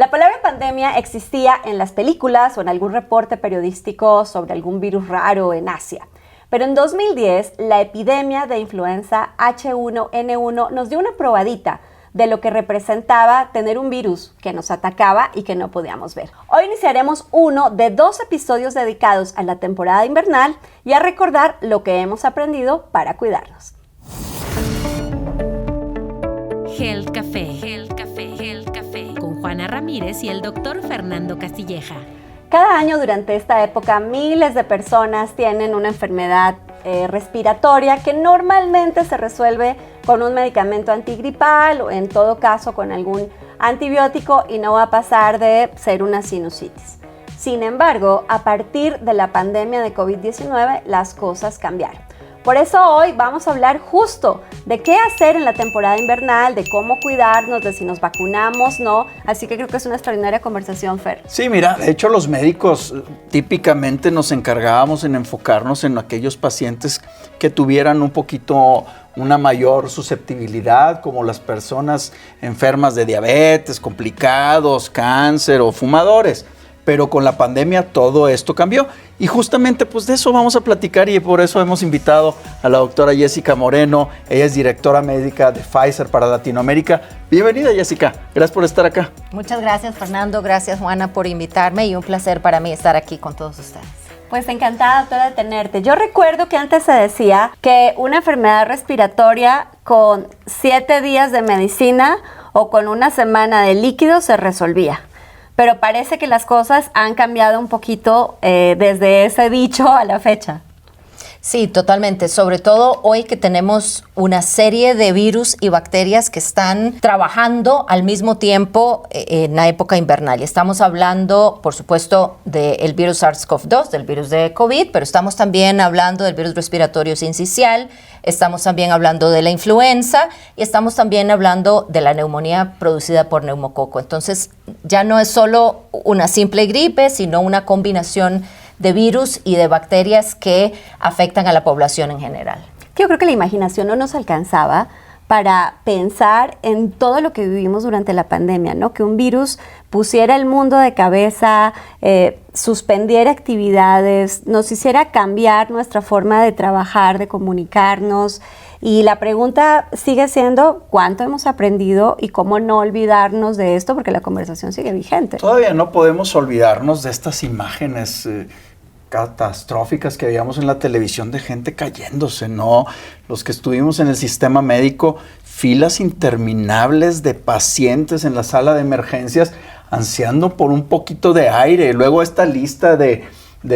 La palabra pandemia existía en las películas o en algún reporte periodístico sobre algún virus raro en Asia. Pero en 2010, la epidemia de influenza H1N1 nos dio una probadita de lo que representaba tener un virus que nos atacaba y que no podíamos ver. Hoy iniciaremos uno de 2 episodios dedicados a la temporada invernal y a recordar lo que hemos aprendido para cuidarnos. Health Café, con Juana Ramírez y el Dr. Fernando Castilleja. Cada año durante esta época miles de personas tienen una enfermedad respiratoria que normalmente se resuelve con un medicamento antigripal o en todo caso con algún antibiótico y no va a pasar de ser una sinusitis. Sin embargo, a partir de la pandemia de COVID-19 las cosas cambiaron. Por eso hoy vamos a hablar justo de qué hacer en la temporada invernal, de cómo cuidarnos, de si nos vacunamos, no. Así que creo que es una extraordinaria conversación, Fer. Sí, mira, de hecho los médicos típicamente nos encargábamos en enfocarnos en aquellos pacientes que tuvieran un poquito una mayor susceptibilidad, como las personas enfermas de diabetes, complicados, cáncer o fumadores. Pero con la pandemia todo esto cambió y justamente pues de eso vamos a platicar y por eso hemos invitado a la doctora Jessica Moreno. Ella es directora médica de Pfizer para Latinoamérica. Bienvenida, Jessica, gracias por estar acá. Muchas gracias, Fernando, gracias, Juana, por invitarme y un placer para mí estar aquí con todos ustedes. Pues encantada, doctora, de tenerte. Yo recuerdo que antes se decía que una enfermedad respiratoria con 7 días de medicina o con una semana de líquido se resolvía. Pero parece que las cosas han cambiado un poquito desde ese dicho a la fecha. Sí, totalmente. Sobre todo hoy que tenemos una serie de virus y bacterias que están trabajando al mismo tiempo en la época invernal. Y estamos hablando, por supuesto, del virus SARS-CoV-2, del virus de COVID, pero estamos también hablando del virus respiratorio sincicial, estamos también hablando de la influenza y estamos también hablando de la neumonía producida por neumococo. Entonces, ya no es solo una simple gripe, sino una combinación de virus y de bacterias que afectan a la población en general. Yo creo que la imaginación no nos alcanzaba para pensar en todo lo que vivimos durante la pandemia, ¿no? Que un virus pusiera el mundo de cabeza, suspendiera actividades, nos hiciera cambiar nuestra forma de trabajar, de comunicarnos. Y la pregunta sigue siendo cuánto hemos aprendido y cómo no olvidarnos de esto, porque la conversación sigue vigente. Todavía no podemos olvidarnos de estas imágenes catastróficas que veíamos en la televisión de gente cayéndose, ¿no? Los que estuvimos en el sistema médico, filas interminables de pacientes en la sala de emergencias ansiando por un poquito de aire. Luego esta lista de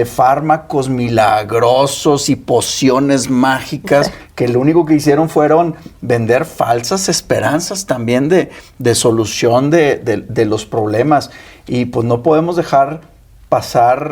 fármacos milagrosos y pociones mágicas que lo único que hicieron fueron vender falsas esperanzas también de solución de los problemas. Y pues no podemos dejar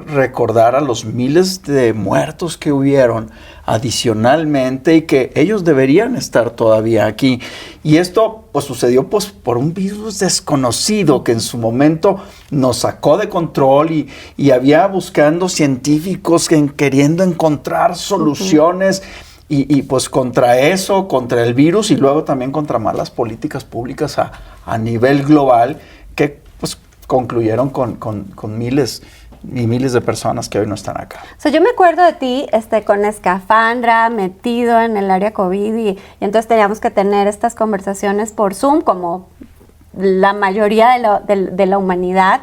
recordar a los miles de muertos que hubieron adicionalmente y que ellos deberían estar todavía aquí. Y esto pues sucedió pues por un virus desconocido que en su momento nos sacó de control y había buscando científicos queriendo encontrar soluciones y pues contra eso, contra el virus y luego también contra malas políticas públicas a nivel global que pues concluyeron con miles y miles de personas que hoy no están acá. O sea, yo me acuerdo de ti con escafandra, metido en el área COVID y entonces teníamos que tener estas conversaciones por Zoom como la mayoría de la humanidad,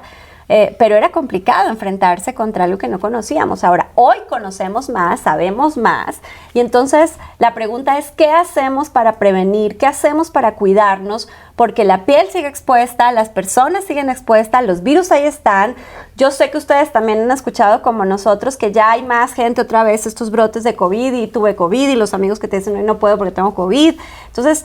pero era complicado enfrentarse contra algo que no conocíamos. Ahora, hoy conocemos más, sabemos más y entonces la pregunta es ¿qué hacemos para prevenir? ¿Qué hacemos para cuidarnos? Porque la piel sigue expuesta, las personas siguen expuestas, los virus ahí están. Yo sé que ustedes también han escuchado como nosotros que ya hay más gente otra vez, estos brotes de COVID y tuve COVID y los amigos que te dicen hoy no puedo porque tengo COVID. Entonces,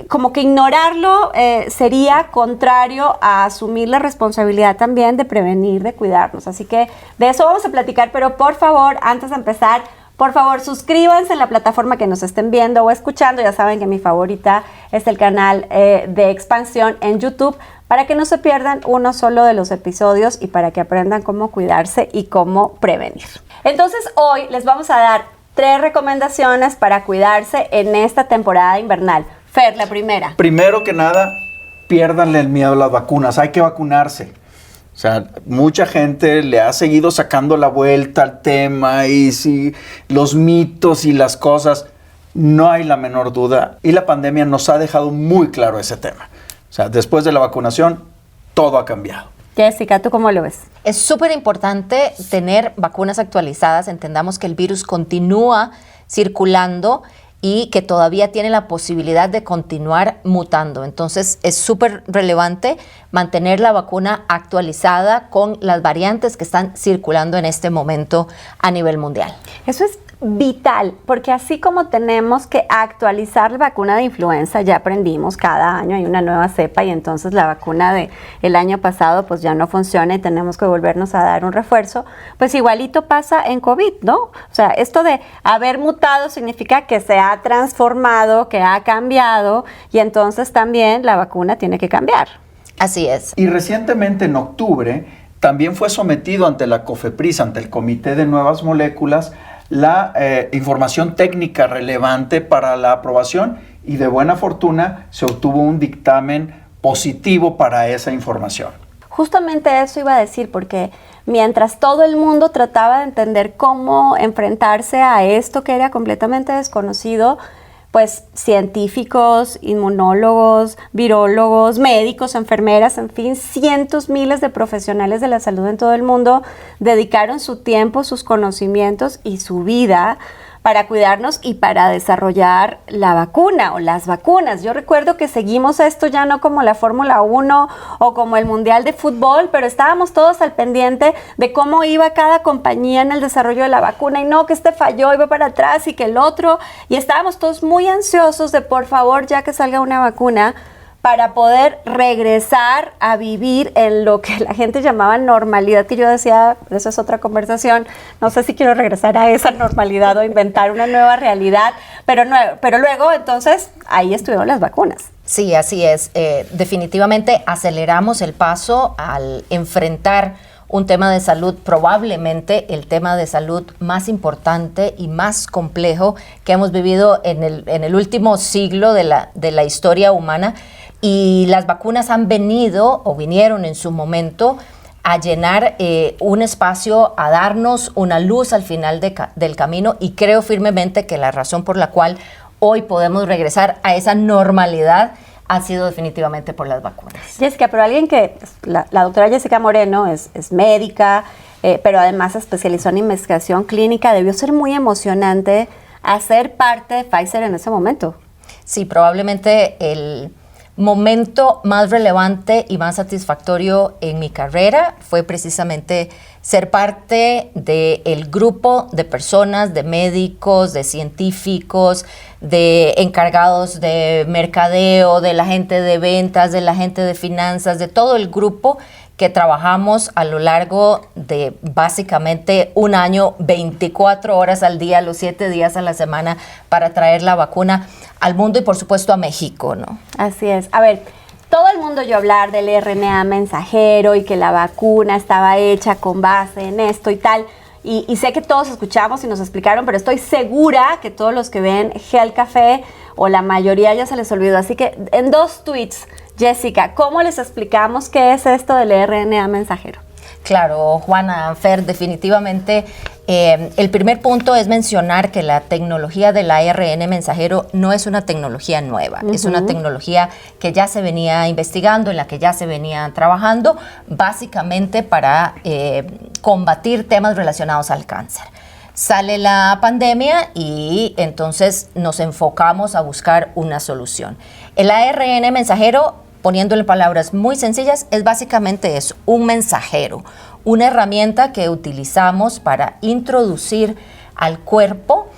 como que ignorarlo sería contrario a asumir la responsabilidad también de prevenir, de cuidarnos. Así que de eso vamos a platicar, pero por favor, antes de empezar, por favor, suscríbanse en la plataforma que nos estén viendo o escuchando. Ya saben que mi favorita es el canal de Expansión en YouTube para que no se pierdan uno solo de los episodios y para que aprendan cómo cuidarse y cómo prevenir. Entonces, hoy les vamos a dar 3 recomendaciones para cuidarse en esta temporada invernal. Fer, la primera. Primero que nada, piérdanle el miedo a las vacunas. Hay que vacunarse. O sea, mucha gente le ha seguido sacando la vuelta al tema y si los mitos y las cosas, no hay la menor duda. Y la pandemia nos ha dejado muy claro ese tema. O sea, después de la vacunación, todo ha cambiado. Jessica, ¿tú cómo lo ves? Es súper importante tener vacunas actualizadas. Entendamos que el virus continúa circulando y que todavía tiene la posibilidad de continuar mutando. Entonces, es súper relevante mantener la vacuna actualizada con las variantes que están circulando en este momento a nivel mundial. Eso es vital, porque así como tenemos que actualizar la vacuna de influenza, ya aprendimos, cada año hay una nueva cepa y entonces la vacuna del año pasado pues ya no funciona y tenemos que volvernos a dar un refuerzo, pues igualito pasa en COVID, ¿no? O sea, esto de haber mutado significa que se ha transformado, que ha cambiado y entonces también la vacuna tiene que cambiar. Así es. Y recientemente en octubre también fue sometido ante la COFEPRIS, ante el Comité de Nuevas Moléculas, la información técnica relevante para la aprobación y de buena fortuna se obtuvo un dictamen positivo para esa información. Justamente eso iba a decir, porque mientras todo el mundo trataba de entender cómo enfrentarse a esto que era completamente desconocido, pues científicos, inmunólogos, virólogos, médicos, enfermeras, en fin, cientos, miles de profesionales de la salud en todo el mundo dedicaron su tiempo, sus conocimientos y su vida para cuidarnos y para desarrollar la vacuna o las vacunas. Yo recuerdo que seguimos esto ya no como la Fórmula 1 o como el Mundial de Fútbol, pero estábamos todos al pendiente de cómo iba cada compañía en el desarrollo de la vacuna y no, que este falló y va para atrás y que el otro, y estábamos todos muy ansiosos de por favor ya que salga una vacuna para poder regresar a vivir en lo que la gente llamaba normalidad, que yo decía, eso es otra conversación, no sé si quiero regresar a esa normalidad o inventar una nueva realidad, pero luego entonces ahí estuvieron las vacunas. Sí, así es. Definitivamente aceleramos el paso al enfrentar un tema de salud, probablemente el tema de salud más importante y más complejo que hemos vivido en el último siglo de la historia humana. Y las vacunas han venido o vinieron en su momento a llenar un espacio, a darnos una luz al final del camino, y creo firmemente que la razón por la cual hoy podemos regresar a esa normalidad ha sido definitivamente por las vacunas. Jessica, pero alguien que, la doctora Jessica Moreno es médica, pero además se especializó en investigación clínica, debió ser muy emocionante hacer parte de Pfizer en ese momento. Sí, probablemente el momento más relevante y más satisfactorio en mi carrera fue precisamente ser parte del grupo de personas, de médicos, de científicos, de encargados de mercadeo, de la gente de ventas, de la gente de finanzas, de todo el grupo que trabajamos a lo largo de básicamente un año, 24 horas al día, los 7 días a la semana, para traer la vacuna al mundo y por supuesto a México, ¿no? Así es. A ver, todo el mundo oyó hablar del RNA mensajero y que la vacuna estaba hecha con base en esto y tal. Y sé que todos escuchamos y nos explicaron, pero estoy segura que todos los que ven Health Café o la mayoría ya se les olvidó. Así que en 2 tweets, Jessica, ¿cómo les explicamos qué es esto del RNA mensajero? Claro, Juana, Fer, definitivamente el primer punto es mencionar que la tecnología del ARN mensajero no es una tecnología nueva, es una tecnología que ya se venía investigando, en la que ya se venía trabajando, básicamente para combatir temas relacionados al cáncer. Sale la pandemia y entonces nos enfocamos a buscar una solución. El ARN mensajero, poniéndole palabras muy sencillas, es básicamente eso, un mensajero, una herramienta que utilizamos para introducir al cuerpo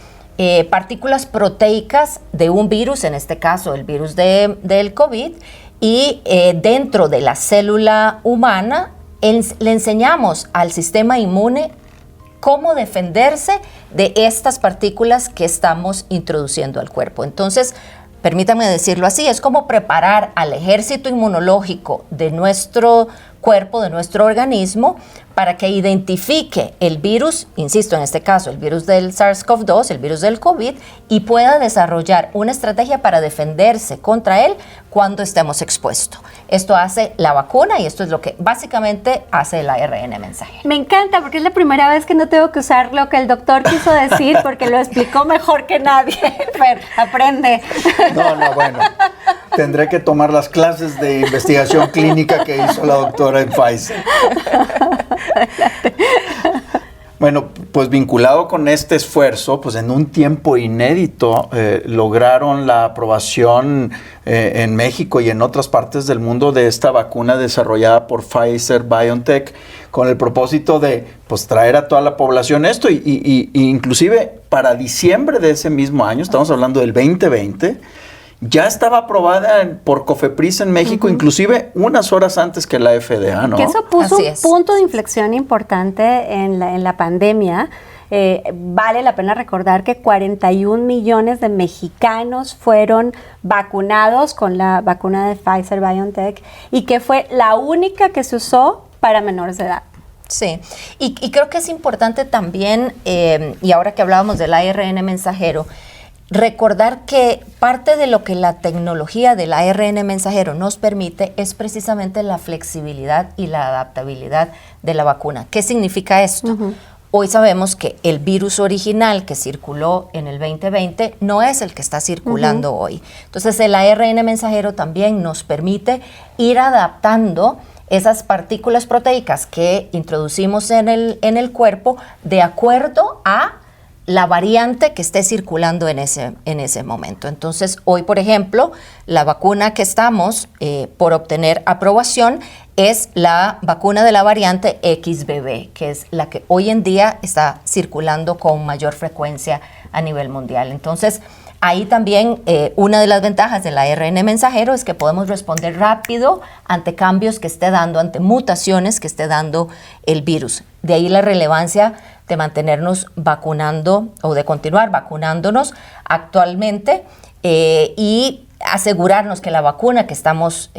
partículas proteicas de un virus, en este caso el virus del COVID, y dentro de la célula humana le enseñamos al sistema inmune cómo defenderse de estas partículas que estamos introduciendo al cuerpo. Entonces, permítanme decirlo así, es como preparar al ejército inmunológico de nuestro cuerpo, de nuestro organismo, para que identifique el virus, insisto, en este caso, el virus del SARS-CoV-2, el virus del COVID, y pueda desarrollar una estrategia para defenderse contra él cuando estemos expuestos. Esto hace la vacuna y esto es lo que básicamente hace el ARN mensajero. Me encanta porque es la primera vez que no tengo que usar lo que el doctor quiso decir porque lo explicó mejor que nadie. Fer, aprende. No, bueno. Tendré que tomar las clases de investigación clínica que hizo la doctora en Pfizer. Bueno, pues vinculado con este esfuerzo, pues en un tiempo inédito lograron la aprobación en México y en otras partes del mundo de esta vacuna desarrollada por Pfizer BioNTech con el propósito de pues traer a toda la población esto y inclusive para diciembre de ese mismo año, estamos hablando del 2020, ya estaba aprobada por COFEPRIS en México, inclusive unas horas antes que la FDA, ¿no? Que eso puso un punto de inflexión importante en la pandemia. Vale la pena recordar que 41 millones de mexicanos fueron vacunados con la vacuna de Pfizer BioNTech y que fue la única que se usó para menores de edad. Sí, y creo que es importante también, y ahora que hablábamos del ARN mensajero, recordar que parte de lo que la tecnología del ARN mensajero nos permite es precisamente la flexibilidad y la adaptabilidad de la vacuna. ¿Qué significa esto? Hoy sabemos que el virus original que circuló en el 2020 no es el que está circulando hoy. Entonces el ARN mensajero también nos permite ir adaptando esas partículas proteicas que introducimos en el cuerpo de acuerdo a la variante que esté circulando en ese momento. Entonces, hoy, por ejemplo, la vacuna que estamos por obtener aprobación es la vacuna de la variante XBB, que es la que hoy en día está circulando con mayor frecuencia a nivel mundial. Entonces, ahí también una de las ventajas del ARN mensajero es que podemos responder rápido ante cambios que esté dando, ante mutaciones que esté dando el virus. De ahí la relevancia de mantenernos vacunando o de continuar vacunándonos actualmente y asegurarnos que la vacuna que estamos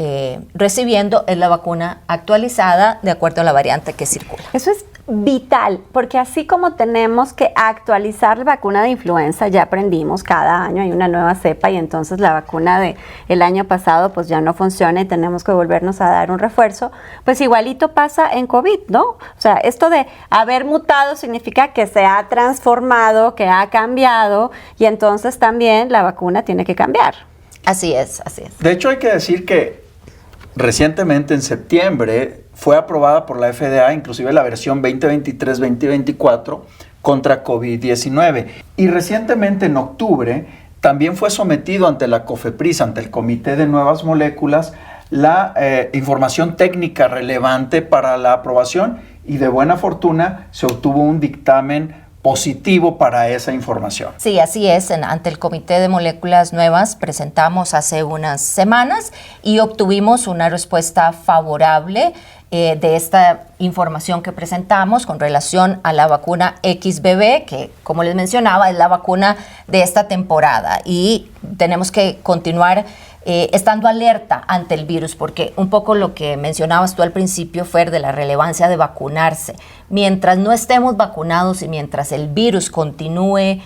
recibiendo es la vacuna actualizada de acuerdo a la variante que circula. Eso es vital, porque así como tenemos que actualizar la vacuna de influenza, ya aprendimos, cada año hay una nueva cepa y entonces la vacuna del año pasado pues ya no funciona y tenemos que volvernos a dar un refuerzo, pues igualito pasa en COVID, ¿no? O sea, esto de haber mutado significa que se ha transformado, que ha cambiado y entonces también la vacuna tiene que cambiar. Así es, así es. De hecho, hay que decir que recientemente, en septiembre, fue aprobada por la FDA, inclusive la versión 2023-2024 contra COVID-19. Y recientemente, en octubre, también fue sometido ante la COFEPRIS, ante el Comité de Nuevas Moléculas, la información técnica relevante para la aprobación y de buena fortuna se obtuvo un dictamen positivo para esa información. Sí, así es. Ante el Comité de Moléculas Nuevas presentamos hace unas semanas y obtuvimos una respuesta favorable de esta información que presentamos con relación a la vacuna XBB, que como les mencionaba es la vacuna de esta temporada y tenemos que continuar estando alerta ante el virus, porque un poco lo que mencionabas tú al principio, Fer, de la relevancia de vacunarse. Mientras no estemos vacunados y mientras el virus continúe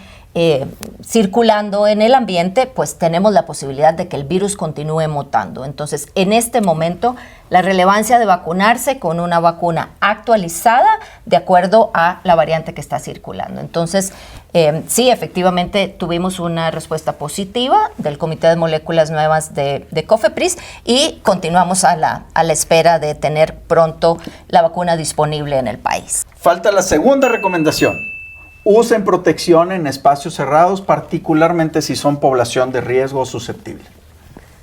circulando en el ambiente, pues tenemos la posibilidad de que el virus continúe mutando. Entonces, en este momento, la relevancia de vacunarse con una vacuna actualizada de acuerdo a la variante que está circulando. Entonces, sí, efectivamente tuvimos una respuesta positiva del Comité de Moléculas Nuevas de COFEPRIS y continuamos a la espera de tener pronto la vacuna disponible en el país. Falta la segunda recomendación. Usen protección en espacios cerrados, particularmente si son población de riesgo susceptible.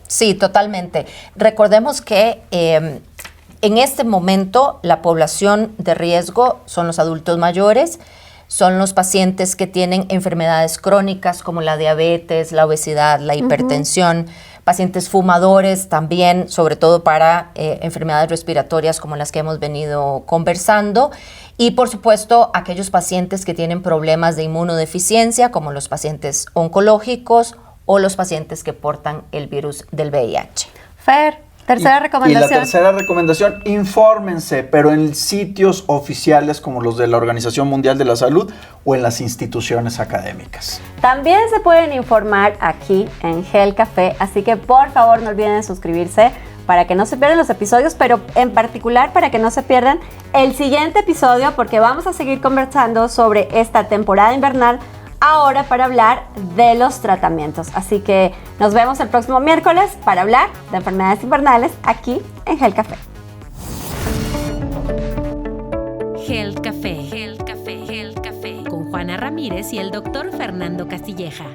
Sí, totalmente. Recordemos que en este momento la población de riesgo son los adultos mayores, son los pacientes que tienen enfermedades crónicas como la diabetes, la obesidad, la hipertensión, pacientes fumadores también, sobre todo para enfermedades respiratorias como las que hemos venido conversando. Y por supuesto, aquellos pacientes que tienen problemas de inmunodeficiencia, como los pacientes oncológicos o los pacientes que portan el virus del VIH. Fer, Tercera recomendación. Y la tercera recomendación, infórmense, pero en sitios oficiales como los de la Organización Mundial de la Salud o en las instituciones académicas. También se pueden informar aquí en Health Café, así que por favor no olviden suscribirse para que no se pierdan los episodios, pero en particular para que no se pierdan el siguiente episodio, porque vamos a seguir conversando sobre esta temporada invernal ahora para hablar de los tratamientos. Así que nos vemos el próximo miércoles para hablar de enfermedades invernales aquí en Health Café. Health Café, Health Café, Health Café, con Juana Ramírez y el doctor Fernando Castilleja.